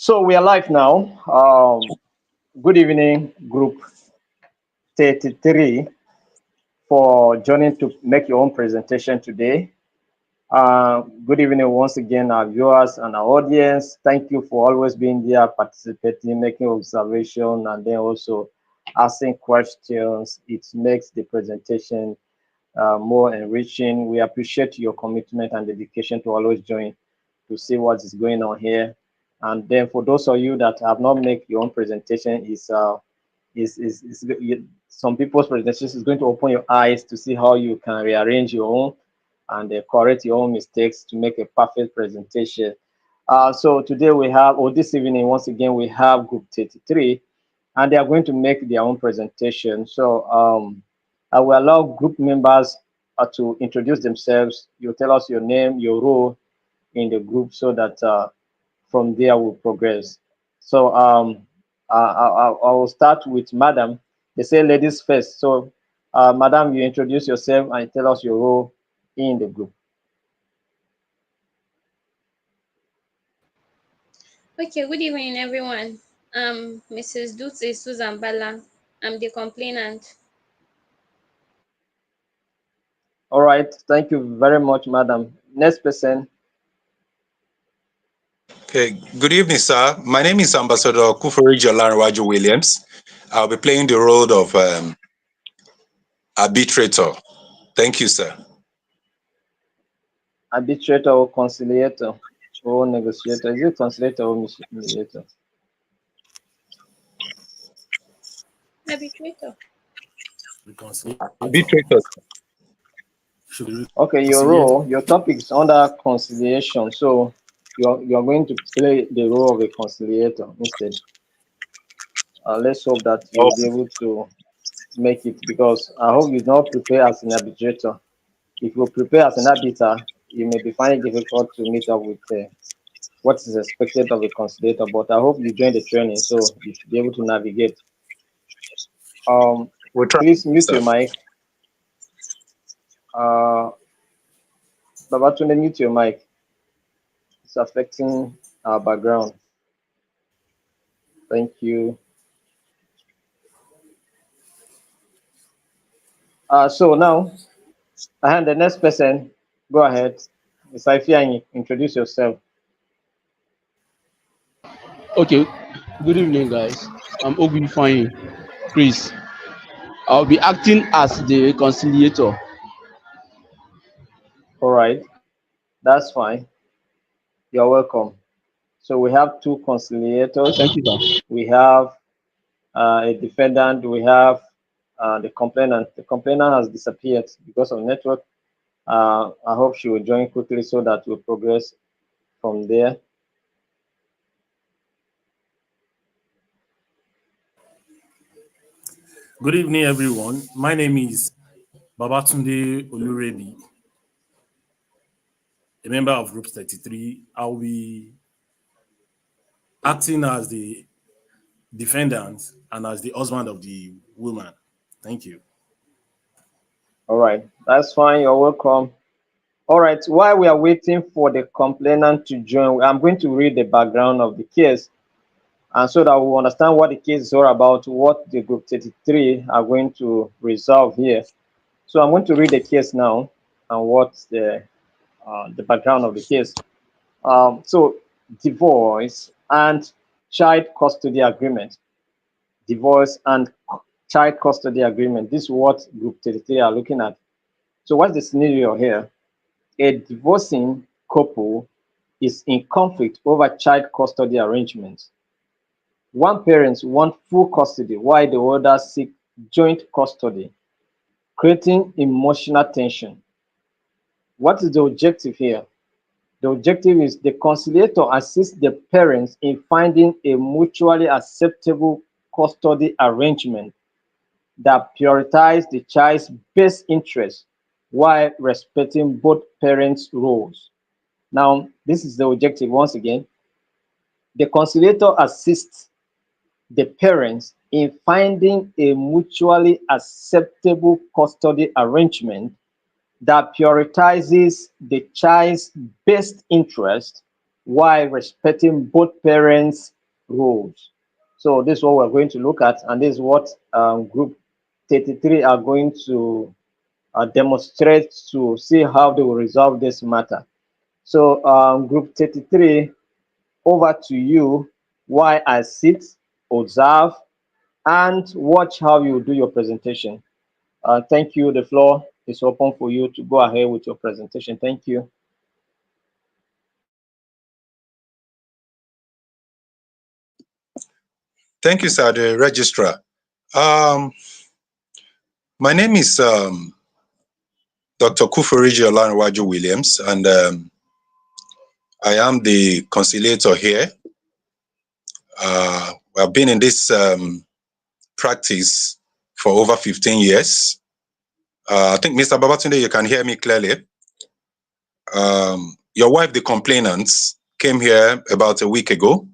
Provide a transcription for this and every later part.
So we are live now. Good evening, Group 33, for joining to make your own presentation today. Good evening once again, our viewers and our audience. Thank you for always being there, participating, making observation, and then also asking questions. It makes the presentation more enriching. We appreciate your commitment and dedication to always join to see what is going on here. And then for those of you that have not made your own presentation, some people's presentation is going to open your eyes to see how you can rearrange your own and correct your own mistakes to make a perfect presentation. So today we have, or this evening, once again, we have Group 33, and they are going to make their own presentation. So I will allow group members to introduce themselves. You tell us your name, your role in the group, so that from there we'll progress. So I will start with Madam. They say ladies first. So Madam, you introduce yourself and tell us your role in the group. Okay, good evening, everyone. Mrs. Dutse Susan Bala. I'm the complainant. All right. Thank you very much, Madam. Next person. Okay, good evening, sir. My name is Ambassador Kufori Jolan Williams. I'll be playing the role of arbitrator. Thank you, sir. Arbitrator or conciliator or negotiator. Is it conciliator or mediator? Arbitrator. Arbitrator. Okay, your role, your topic is under conciliation. So you're going to play the role of a conciliator instead. Let's hope that Oh, you'll be able to make it, because I hope you don't prepare as an arbitrator. If you prepare as an arbiter, you may be finding it difficult to meet up with what is expected of a conciliator. But I hope you join the training, so you should be able to navigate. we'll try, Please mute sir. your mic. Babatunde, mute your mic. It's affecting our background. Thank you. So now, and the next person, go ahead. Ms. Ifeanyi, introduce yourself. Okay, good evening, guys. I'm Ogun Fine, Chris. I'll be acting as the conciliator. All right, that's fine. You're welcome. So we have two conciliators. Thank you, sir. We have a defendant. We have the complainant. The complainant has disappeared because of network. I hope she will join quickly so that we'll progress from there. Good evening, everyone. My name is Babatunde Olurebi, a member of Group 33. I'll be acting as the defendant and as the husband of the woman. Thank you. All right, that's fine. You're welcome. All right, while we are waiting for the complainant to join, I'm going to read the background of the case, and so that we understand what the case is all about, what the Group 33 are going to resolve here. So I'm going to read the case now and what's the background of the case. So divorce and child custody agreement. Divorce and child custody agreement. This is what Group 33 are looking at. So what's the scenario here? A divorcing couple is in conflict over child custody arrangements. One parent wants full custody while the other seeks joint custody, creating emotional tension. What is the objective here? The objective is the conciliator assists the parents in finding a mutually acceptable custody arrangement that prioritizes the child's best interest while respecting both parents' roles. Now, this is the objective once again. The conciliator assists the parents in finding a mutually acceptable custody arrangement that prioritizes the child's best interest while respecting both parents' roles. So this is what we're going to look at, and this is what group 33 are going to demonstrate to see how they will resolve this matter. So group 33, over to you while I sit, observe, and watch how you do your presentation. Thank you. The floor is open for you to go ahead with your presentation. Thank you. Thank you, sir, the registrar. Um, my name is Dr. Kuforiji Olanwaju Williams, and I am the conciliator here. I've been in this practice for over 15 years. I think, Mr. Babatunde, you can hear me clearly. Your wife, the complainant, came here about a week ago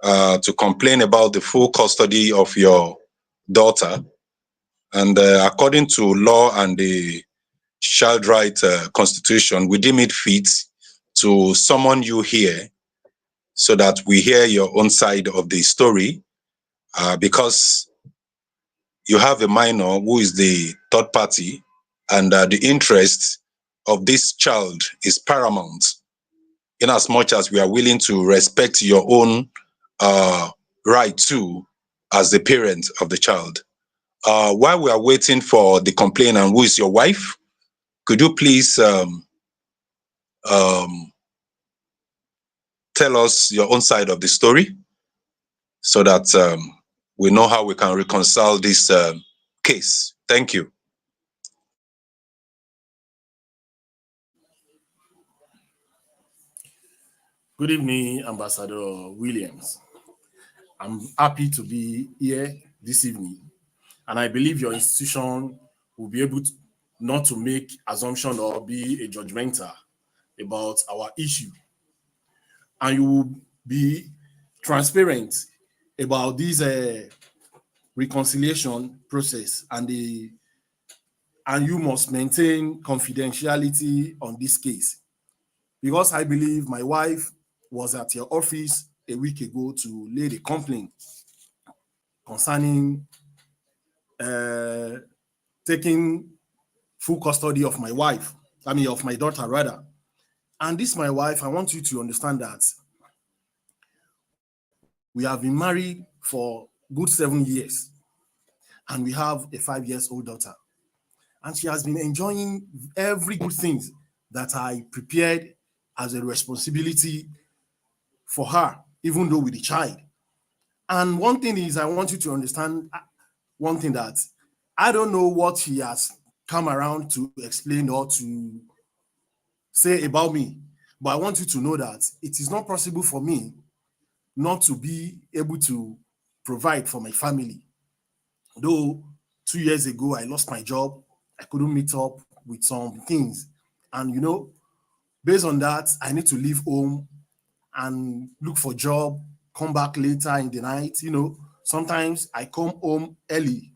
to complain about the full custody of your daughter. And according to law and the child right constitution, we deem it fit to summon you here so that we hear your own side of the story, because you have a minor who is the third party, and the interest of this child is paramount, in as much as we are willing to respect your own right too as the parent of the child. While we are waiting for the complainant, who is your wife, could you please um, tell us your own side of the story so that we know how we can reconcile this case? Thank you. Good evening, Ambassador Williams. I'm happy to be here this evening, and I believe your institution will be able to not to make assumption or be a judgmental about our issue, and you will be transparent about this reconciliation process, and you must maintain confidentiality on this case, because I believe my wife was at your office a week ago to lay the complaint concerning taking full custody of my wife, of my daughter rather. And this, my wife, I want you to understand that we have been married for good 7 years, and we have a 5 years old daughter. And she has been enjoying every good things that I prepared as a responsibility for her, even though with the child. And one thing is, I want you to understand one thing, that I don't know what she has come around to explain or to say about me, but I want you to know that it is not possible for me not to be able to provide for my family. Though 2 years ago I lost my job, I couldn't meet up with some things. And based on that, I need to leave home and look for job, come back later in the night. Sometimes I come home early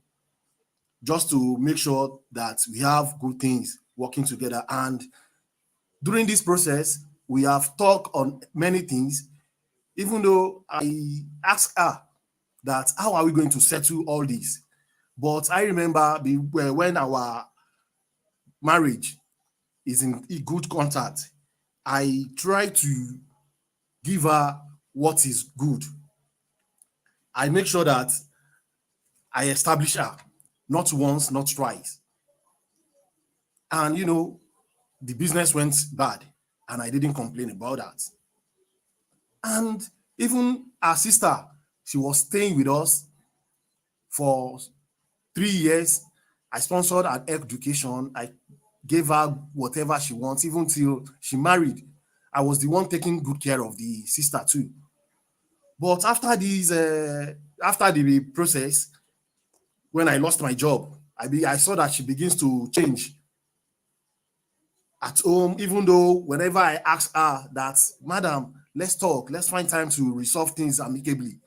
just to make sure that we have good things working together. And during this process, we have talked on many things, even though I asked her that how are we going to settle all this. But I remember when our marriage is in good contact, I try to give her what is good. I make sure that I establish her, not once, not twice. And the business went bad, and I didn't complain about that. And even our sister, she was staying with us for 3 years. I sponsored her education. I gave her whatever she wants, even till she married. I was the one taking good care of the sister too. But after the process, when I lost my job, I saw that she begins to change at home, even though whenever I ask her that, Madam, let's talk, let's find time to resolve things amicably,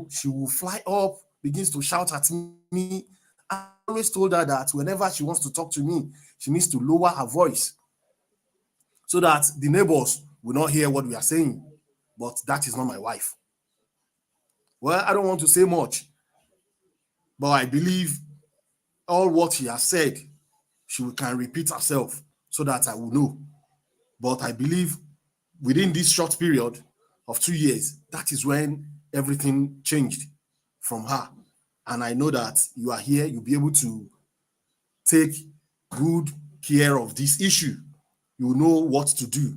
she will fly up, begins to shout at me. I always told her that whenever she wants to talk to me, she needs to lower her voice so that the neighbors will not hear what we are saying. But that is not my wife. Well, I don't want to say much, but I believe all what she has said, she can repeat herself so that I will know. But I believe within this short period of 2 years, that is when everything changed from her. And I know that you are here, you'll be able to take good care of this issue. You know what to do.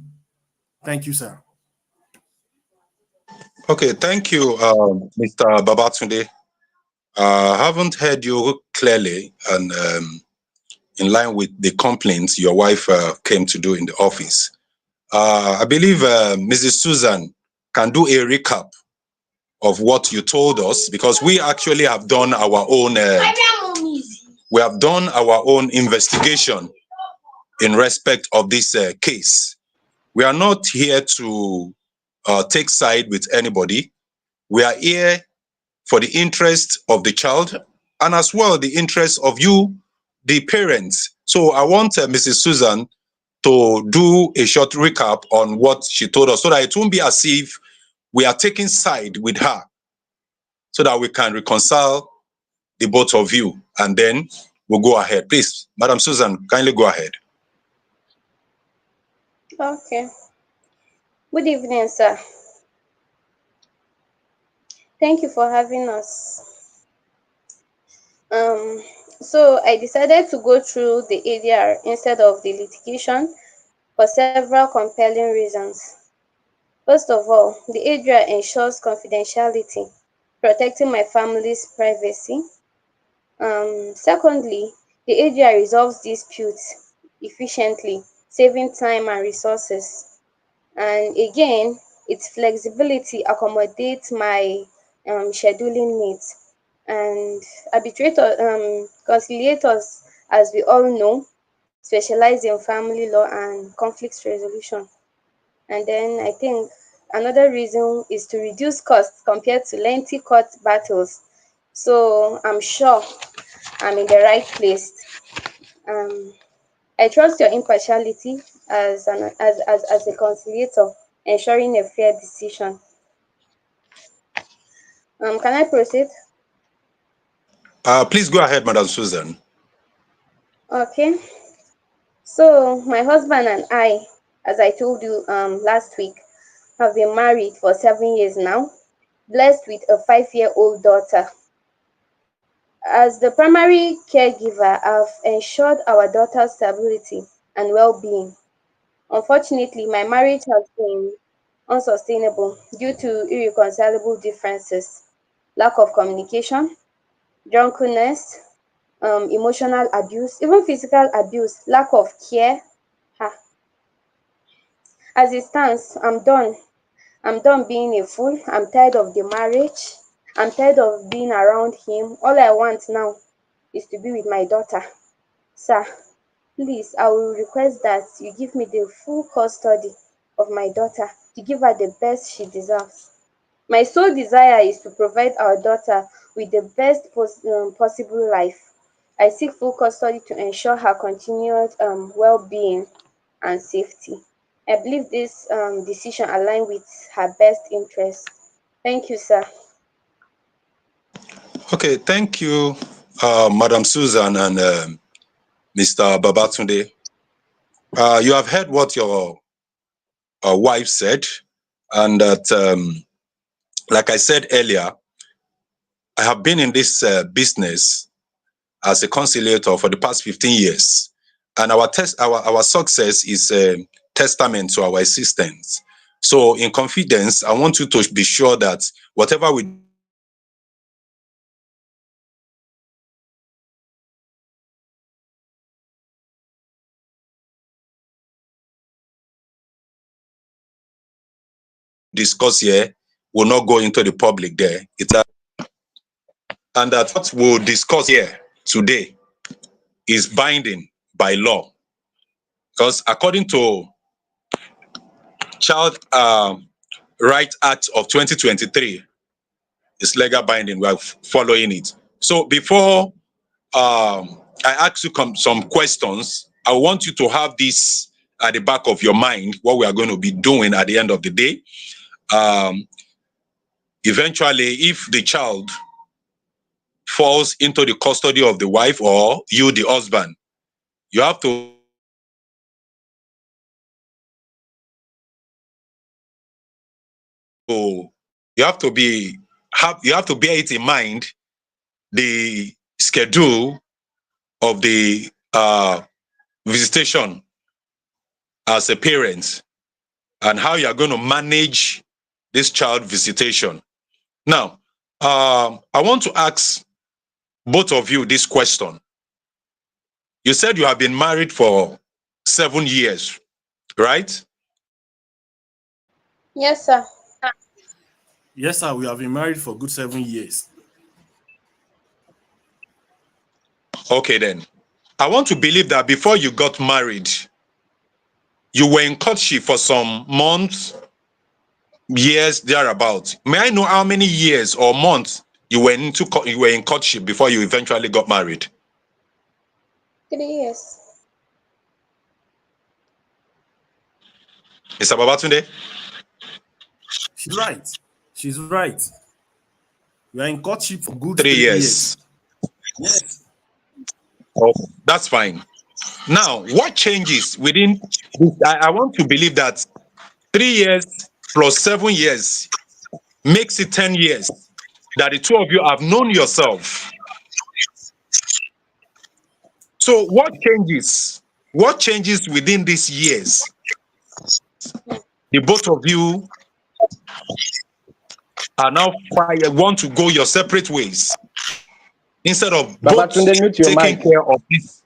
Thank you, sir. Okay, thank you, Mr. Babatunde. I haven't heard you clearly and in line with the complaints your wife came to do in the office. I believe Mrs. Susan can do a recap of what you told us, because we actually have done our own investigation in respect of this case. We are not here to take side with anybody. We are here for the interest of the child and as well the interest of you, the parents. So I want Mrs. Susan to do a short recap on what she told us so that it won't be as if we are taking side with her, so that we can reconcile the both of you, and then we'll go ahead. Please, Madam Susan, kindly go ahead. Okay. Good evening, sir. Thank you for having us. Um, so I decided to go through the ADR instead of the litigation for several compelling reasons. First of all, the ADR ensures confidentiality, protecting my family's privacy. Secondly, the ADR resolves disputes efficiently, saving time and resources. And again, its flexibility accommodates my scheduling needs. And conciliators, as we all know, specialize in family law and conflict resolution. And then I think another reason is to reduce costs compared to lengthy court battles. So I'm sure I'm in the right place. Um, I trust your impartiality as a conciliator, ensuring a fair decision. Can I proceed? Please go ahead, Madam Susan. Okay. So my husband and I, as I told you last week, have been married for 7 years now, blessed with a 5-year-old daughter. As the primary caregiver, I've ensured our daughter's stability and well-being. Unfortunately, my marriage has been unsustainable due to irreconcilable differences, lack of communication, drunkenness, emotional abuse, even physical abuse, lack of care. Ah, as it stands, I'm done. I'm done being a fool. I'm tired of the marriage. I'm tired of being around him. All I want now is to be with my daughter. Sir, please, I will request that you give me the full custody of my daughter to give her the best she deserves. My sole desire is to provide our daughter with the best possible life. I seek full custody to ensure her continued well-being and safety. I believe this decision aligns with her best interest. Thank you, sir. Okay, thank you, Madam Susan and Mr. Babatunde. You have heard what your wife said, and that, like I said earlier, I have been in this business as a conciliator for the past 15 years, and our success is a testament to our existence. So, in confidence, I want you to be sure that whatever we discuss here will not go into the public there. And that what we'll discuss here today is binding by law, because according to Child Right Act of 2023, it's legal binding. We are following it. So before I ask you some questions, I want you to have this at the back of your mind, what we are going to be doing at the end of the day. Um, eventually, if the child falls into the custody of the wife or you, the husband, you have to you have to be you have to bear it in mind the schedule of the visitation as a parent and how you are going to manage this child visitation. Now, I want to ask both of you this question. You said you have been married for 7 years, right? Yes, sir. Yes, sir. We have been married for good 7 years. Okay, then. I want to believe that before you got married, you were in courtship for some months, years, thereabout. May I know how many years or months you were in courtship before you eventually got married? 3 years. Mr. Babatunde? She's right. She's right. We are in courtship for good Three 3 years. years. Yes. Oh, that's fine. Now, what changes within I want to believe that 3 years plus 7 years makes it 10 years that the two of you have known yourself. So what changes? What changes within these years? The both of you are now want to go your separate ways instead of both Babatunde, mute your taking mic. care of this.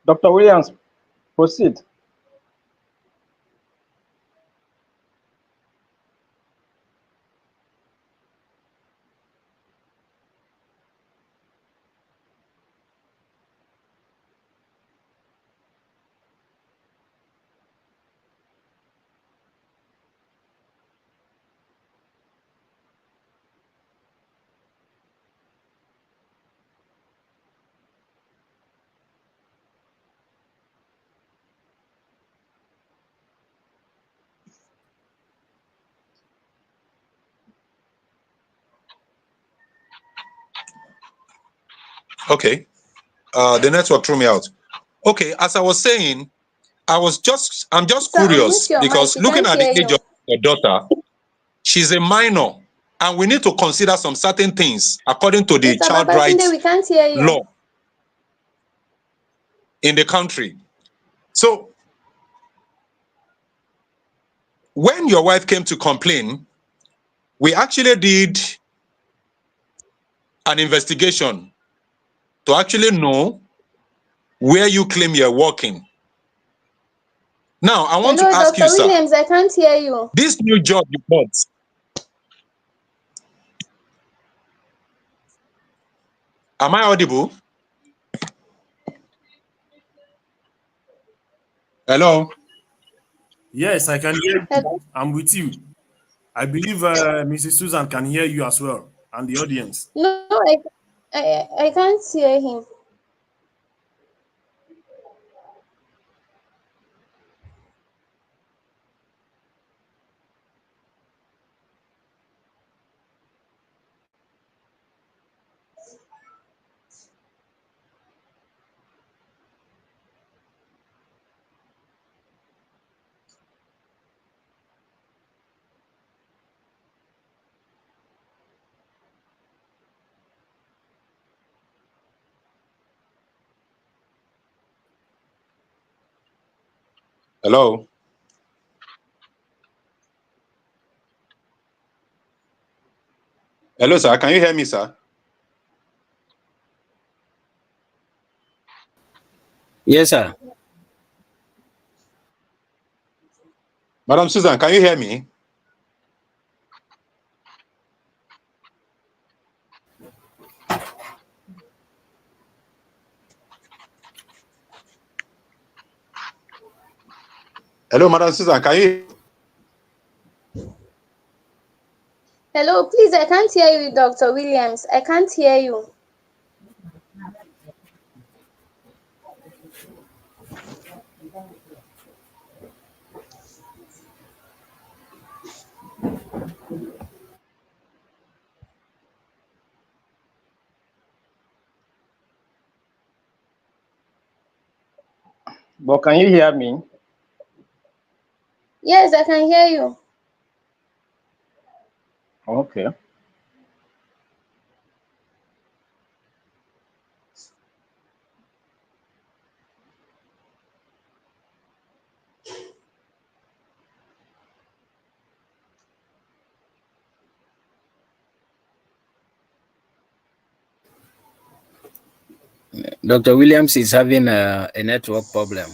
Dr. Williams, proceed. Okay. The network threw me out. Okay, as I was saying, I'm just Sir, unmute curious your mic. because We looking can't at the hear age of you. your daughter, she's a minor, and we need to consider some certain things according to the Mr. child Babatunde, rights we can't hear you. law in the country. So when your wife came to complain, we actually did an investigation to actually know where you claim you're working. Now, I want to Hello, ask you, Dr. sir, Williams, I can't hear you. this new job you got, am I audible? Hello? Yes, I can hear you. Hello? I'm with you. I believe Mrs. Susan can hear you as well, and the audience. No, I can't hear him. Hello? Hello, sir. Can you hear me, sir? Yes, sir. Madam Susan, can you hear me? Hello, Madam Susan, can you? Hello, please, I can't hear you, Dr. Williams. I can't hear you. But can you hear me? Yes, I can hear you. Okay. Dr. Williams is having a network problem.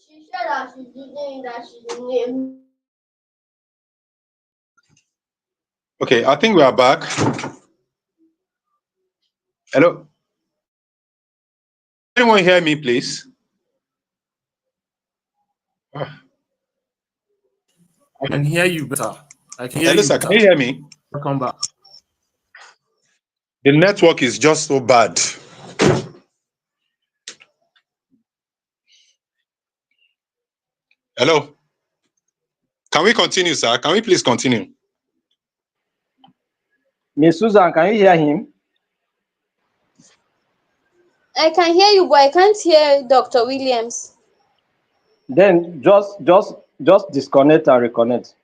She said that she's using that she's name. Okay, I think we are back. Hello. Anyone hear me, please? Ah. I can hear you better. I can hear Hello, you sir. Can better. you hear me? Welcome back. The network is just so bad. Hello. Can we continue, sir? Can we please continue? Miss Susan, can you hear him? I can hear you, but I can't hear Dr. Williams. Then just disconnect and reconnect.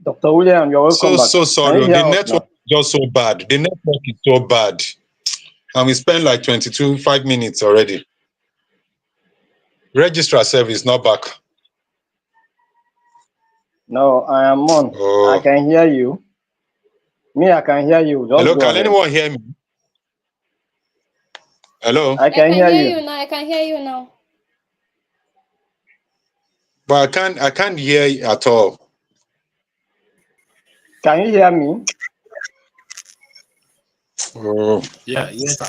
Dr. William, you're welcome back. So Can you sorry. hear The us network now? is just so bad. The network is so bad. And we spent like 5 minutes already. Registrar service not back. No, I am on. I Oh. can hear you. Me, I can hear you. Just Hello, go can ahead. anyone hear me? Hello? I can hear you. now. I can hear you now. But I can't hear you at all. Can you hear me? Oh. Yeah, yes, sir.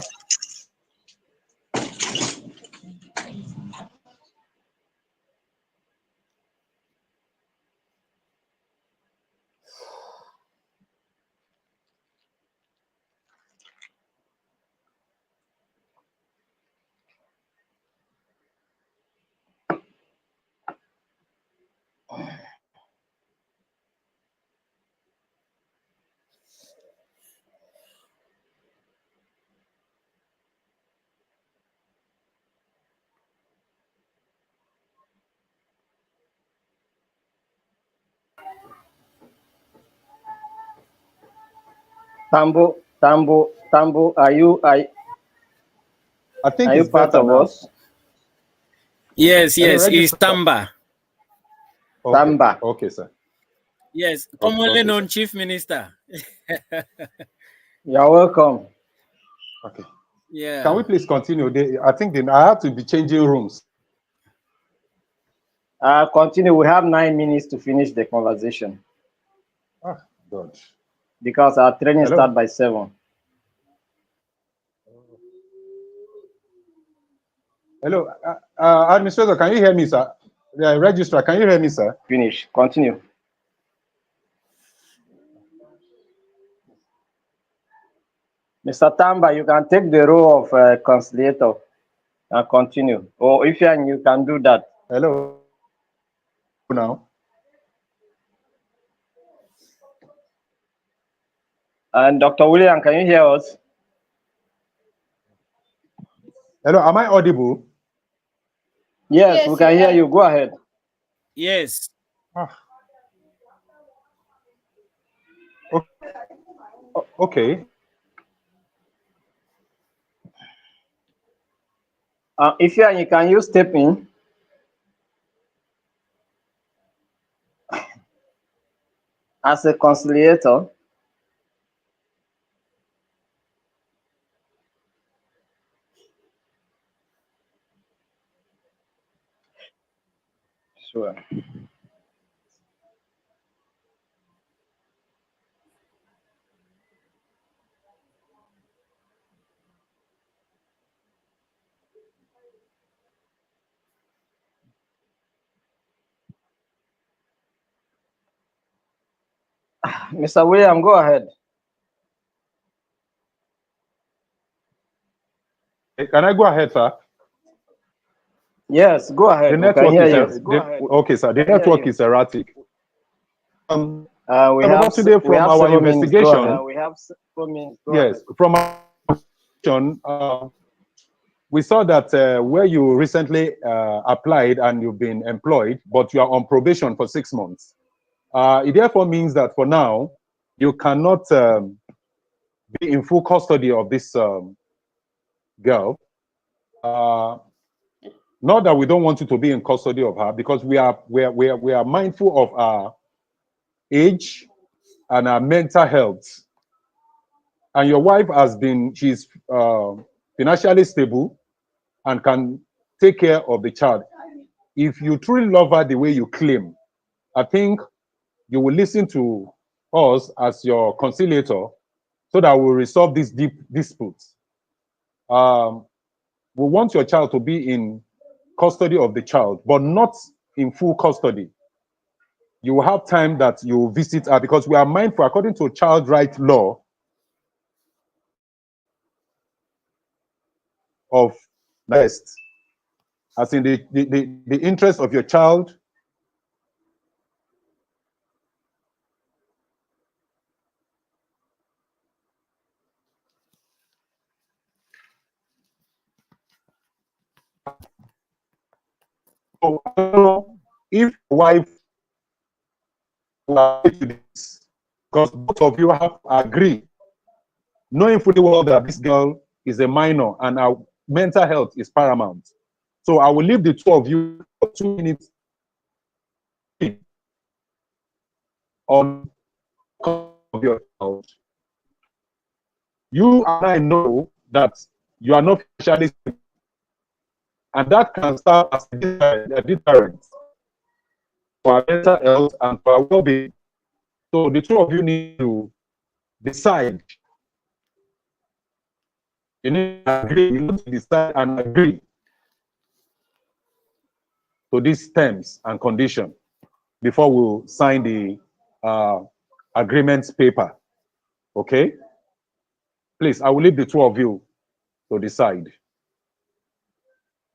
Tambo, I think are you it's part better of now. us? Yes, Hello, yes, it's register. Tamba. Okay, Tamba. okay, sir. Yes, Okay, commonly okay, known sir. Chief Minister. You're welcome. Okay. Yeah. Can we please continue? I think I have to be changing rooms. Continue. We have 9 minutes to finish the conversation Ah, God. because our training Hello? starts by 7. Hello, Administrator, can you hear me, sir? Registrar, can you hear me, sir? Finish. Continue. Mr. Tamba, you can take the role of conciliator and continue. Or if you can do that. Hello, now. And Dr. William, can you hear us? Hello, am I audible? Yes, we can hear you. Go ahead. Yes. Ah. Okay. If you can use step in as a conciliator. Sure. Mr. William, go ahead. Can I go ahead, sir? Yes, go The ahead. We can network hear is you. okay, sir. The network is erratic. We have Today we from have our 7 minutes. Go investigation, ahead. We have 4 minutes. Go yes, ahead. from our investigation, we saw that where you recently applied and you've been employed, but you are on probation for 6 months. It therefore means that for now, you cannot be in full custody of this girl. Not that we don't want you to be in custody of her, because we are mindful of our age and our mental health. And your wife she's financially stable and can take care of the child. If you truly love her the way you claim, I think you will listen to us as your conciliator so that we'll resolve this deep disputes. We want your child to be in custody of the child, but not in full custody. You will have time that you visit her, because we are mindful, according to child right law, of best, as in the interest of your child. So I don't know if your wife will agree to this, because both of you have agreed, knowing fully well that this girl is a minor and our mental health is paramount. So I will leave the two of you for 2 minutes. on of your child, you and I know that you are not financially stable, and that can serve as a deterrent for our mental health and for our well-being. So the two of you need to decide. You need to agree. You need to decide and agree to these terms and conditions before we sign the agreement paper. Okay? Please, I will leave the two of you to decide.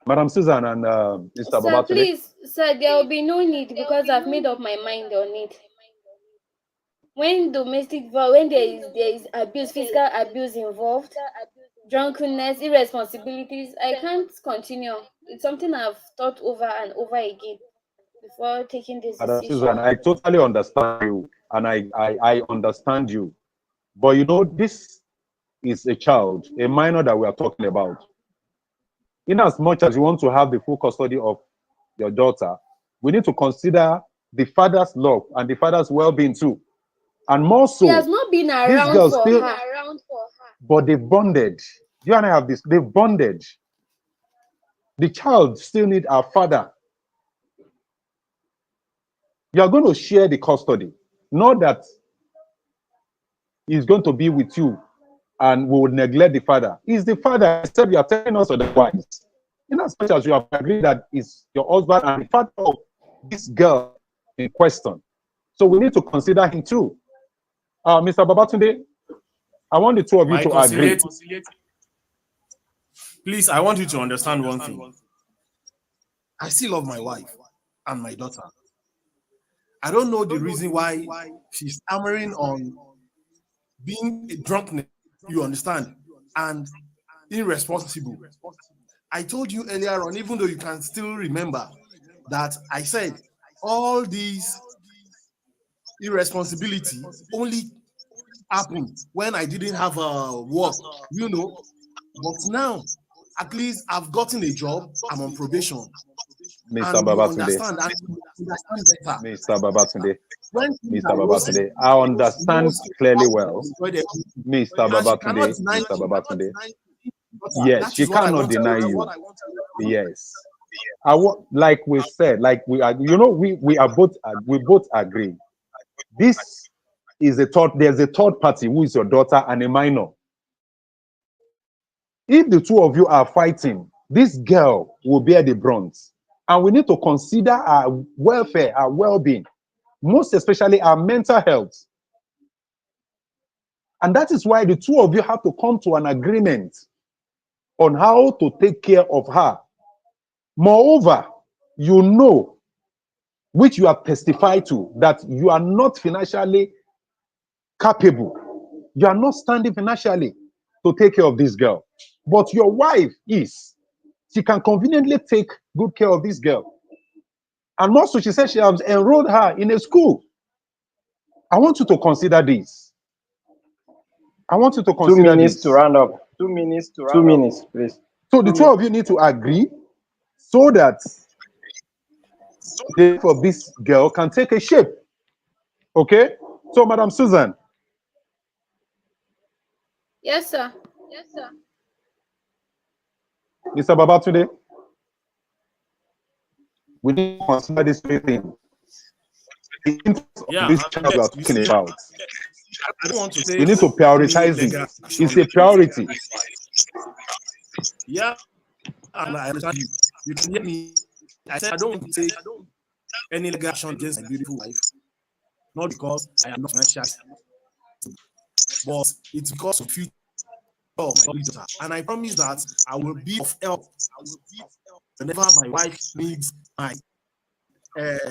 Madam Susan and Mr. Sir, Babatunde. please, sir, there will be no need because I've made up my mind on it. When when there is abuse, physical abuse involved, drunkenness, irresponsibilities, I can't continue. It's something I've thought over and over again before taking this Madam decision. Susan, I totally understand you, and I understand you. But you know, this is a child, a minor that we are talking about. In as much as you want to have the full custody of your daughter, we need to consider the father's love and the father's well-being too. And more He has so, not been this around girl for still, her. but they've bonded. You and I have this, they've bonded. The child still need our father. You are going to share the custody, not that he's going to be with you and we will neglect the father. He's the father, except you are telling us otherwise. In as much as you have agreed that it's your husband and the father of this girl in question. So we need to consider him too. Mr. Babatunde, I want the two of you My to agree. Please, I want you to understand one thing. I still love my wife and my daughter. I don't know the reason why she's hammering on being a drunkenness, you understand, and irresponsible. I told you earlier on, even though you can still remember, that I said all these irresponsibility only happened when I didn't have a work, you know. But now, at least I've gotten a job, I'm on probation, Mr. and you Babatunde, understand and you understand better. Mr. Babatunde, When things Mr. are rosy, Babatunde, I understand most clearly people well. enjoy their food. Mr. And she cannot Babatunde, deny Mr. me. Babatunde. But Yes, that she is what I cannot want to deny do. you. Yes. I want, like we said, like we are, you know, we both agree. This is a third, there's a third party who is your daughter and a minor. If the two of you are fighting, this girl will bear the brunt. And we need to consider our welfare, our well-being, most especially our mental health. And that is why the two of you have to come to an agreement on how to take care of her. Moreover, you know, which you have testified to, that you are not financially capable. You are not standing financially to take care of this girl. But your wife is. She can conveniently take good care of this girl. And also, she said she has enrolled her in a school. I want you to consider this. I want you to 2 consider minutes to this. round up. 2 minutes, please. So the two of you need to agree so that the life of this girl can take a shape. Okay? So, Madam Susan, Yes, sir. Mr. Babatunde, we need to consider these three things. The interest of Yeah, this child we are you talking see, about. I don't want to We take need to any prioritize legal it. action. It's a priority. Yeah, and I understand you. You can hear me. I said I don't want to take any legal action against my beautiful wife, not because I am not financially stable, but it's because of future of my baby daughter. And I promise that I will be of help whenever my wife needs my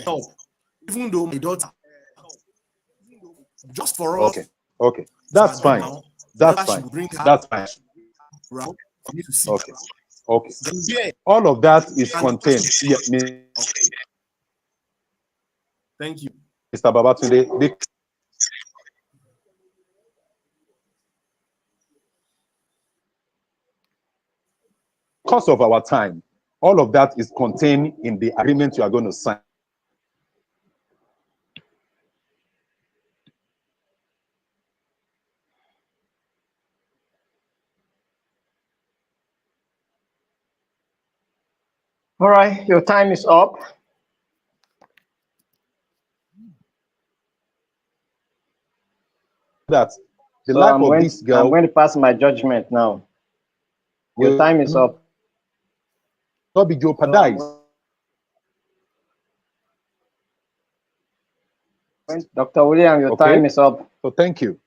help, even though my daughter, just for us Okay. Okay. to That's agree fine. now, That's whenever she fine. will bring her That's fine. around for me to see Okay. her. Okay. Then yeah, All of that is and contained. Yeah, thank you. Mr. Babatunde, because of our time, all of that is contained in the agreement you are going to sign. All right, your time is up. That the So life of this I'm girl going to pass my judgment now. Your will time is up. not be So I'm jeopardized. Dr. William, your Okay, time is up. so thank you.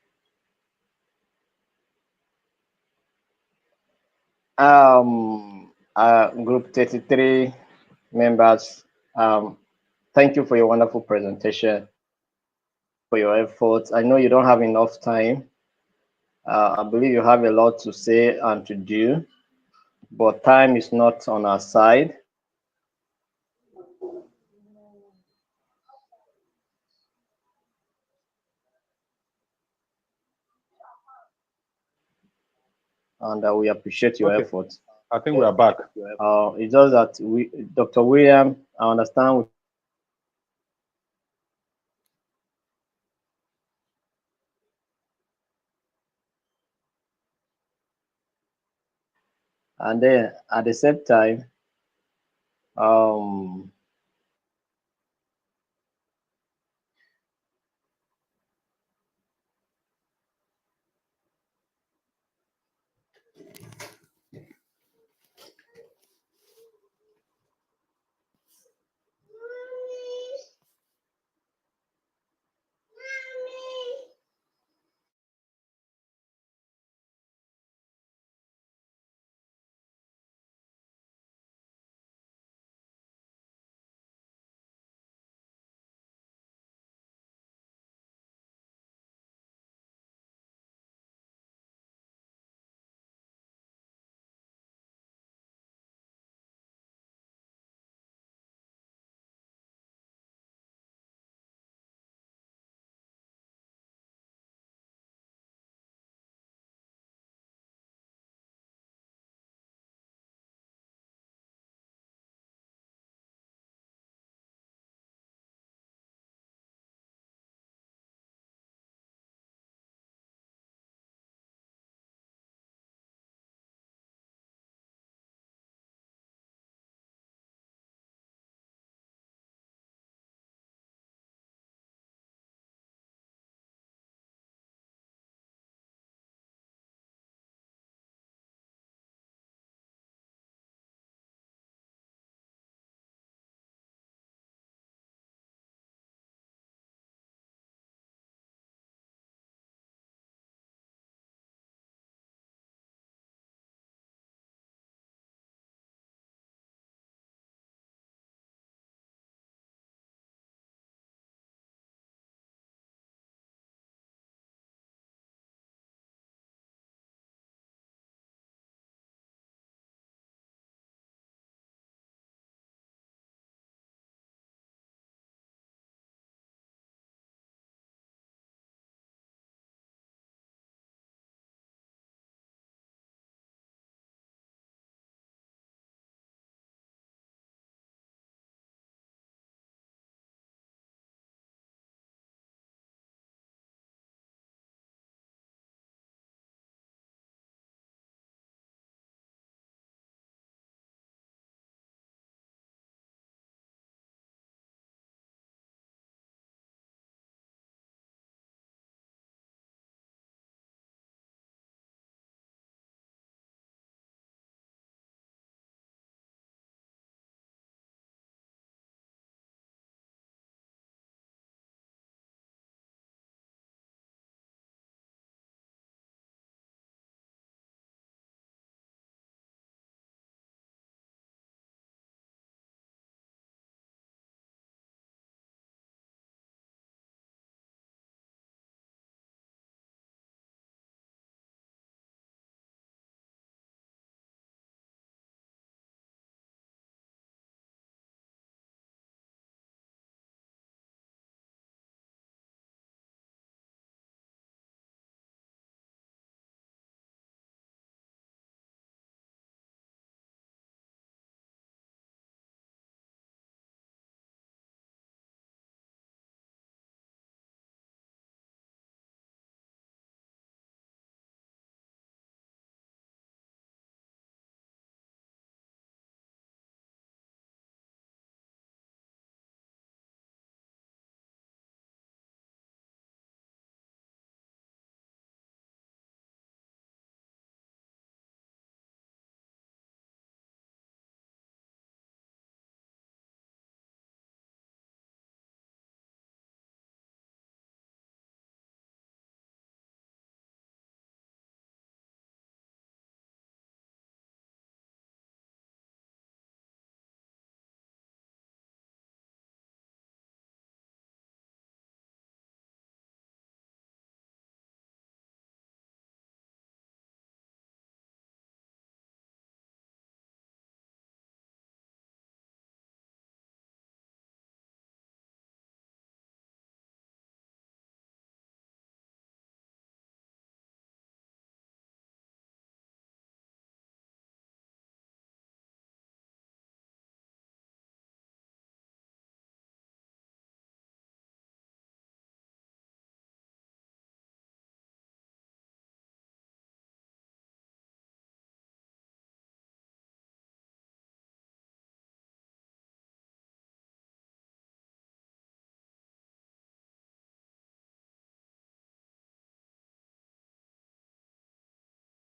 Group 33 members, thank you for your wonderful presentation, for your efforts. I know you don't have enough time. I believe you have a lot to say and to do, but time is not on our side. And we appreciate your Okay, efforts. I think we are back. It's just that Dr. William, I understand. And then at the same time,